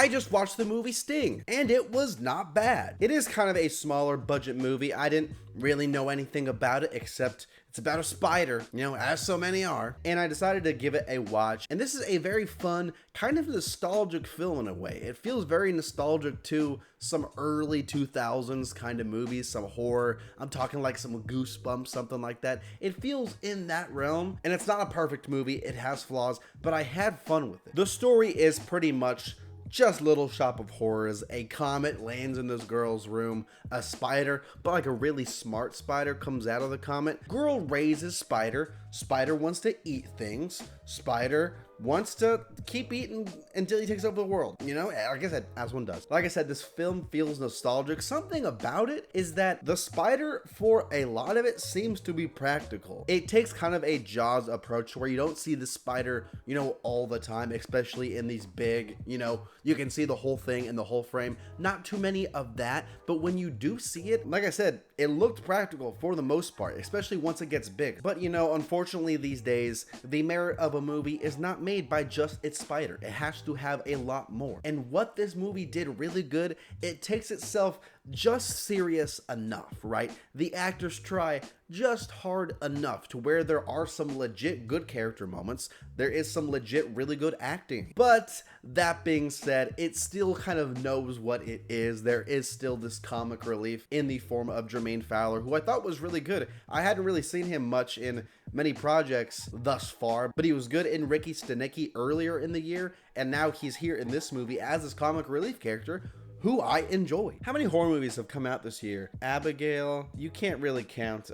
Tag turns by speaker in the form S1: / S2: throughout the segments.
S1: just watched the movie Sting, and it was not bad. It is kind of a smaller budget movie. I didn't really know anything about it except it's about a spider, you know, as so many are. And I decided to give it a watch. And this is a very fun, kind of nostalgic film in a way. It feels very nostalgic to some early 2000s kind of movies, some horror. I'm talking like some Goosebumps, something like that. It feels in that realm. And it's not a perfect movie. It has flaws, but I had fun with it. The story is pretty much just Little Shop of Horrors. A comet lands in this girl's room. A spider, but like a really smart spider, comes out of the comet. Girl raises spider. Spider wants to eat things. Spider wants to keep eating until he takes over the world. You know, like I said, as one does. Like I said, this film feels nostalgic. Something about it is that the spider, for a lot of it, seems to be practical. It takes kind of a Jaws approach where you don't see the spider, you know, all the time, especially in these big, you know, you can see the whole thing in the whole frame. Not too many of that, but when you do see it, like I said, it looked practical for the most part, especially once it gets big. But, you know, unfortunately these days, the merit of a movie is not made by just its spider. It has to have a lot more. And what this movie did really good, it takes itself just serious enough, right? The actors try just hard enough to where there are some legit good character moments. There is some legit really good acting. But that being said, it still kind of knows what it is. There is still this comic relief in the form of Jermaine Fowler, who I thought was really good. I hadn't really seen him much in many projects thus far, but he was good in Ricky Stenicki earlier in the year, and now he's here in this movie as this comic relief character, who I enjoy. How many horror movies have come out this year? Abigail, you can't really count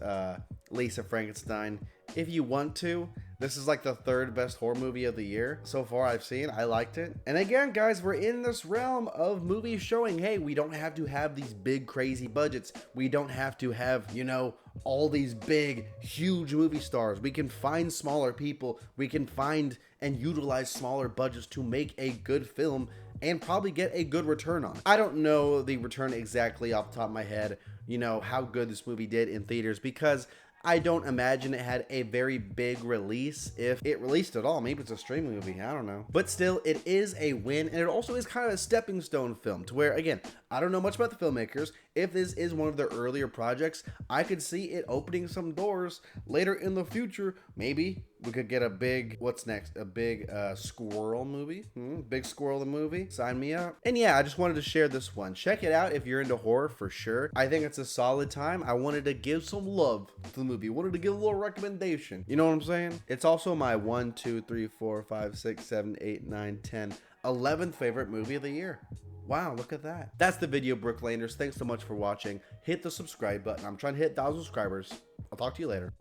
S1: Lisa Frankenstein. If you want to, this is like the third best horror movie of the year so far I've seen. I liked it. And again, guys, we're in this realm of movies showing, hey, we don't have to have these big crazy budgets. We don't have to have, you know, all these big, huge movie stars. We can find smaller people. We can find and utilize smaller budgets to make a good film and probably get a good return on it. I don't know the return exactly off the top of my head, you know, how good this movie did in theaters, because I don't imagine it had a very big release, if it released at all. Maybe it's a streaming movie, I don't know. But still, it is a win, and it also is kind of a stepping stone film to where, again, I don't know much about the filmmakers. If this is one of their earlier projects, I could see it opening some doors later in the future. Maybe we could get a big, what's next? A big squirrel movie? Big Squirrel the movie? Sign me up. And yeah, I just wanted to share this one. Check it out if you're into horror for sure. I think it's a solid time. I wanted to give some love to the movie. Wanted to give a little recommendation. You know what I'm saying? It's also my 1, 2, 3, 4, 5, 6, 7, 8, 9, 10, 11th favorite movie of the year. Wow, look at that. That's the video, Brooklanders. Thanks so much for watching. Hit the subscribe button. I'm trying to hit 1,000 subscribers. I'll talk to you later.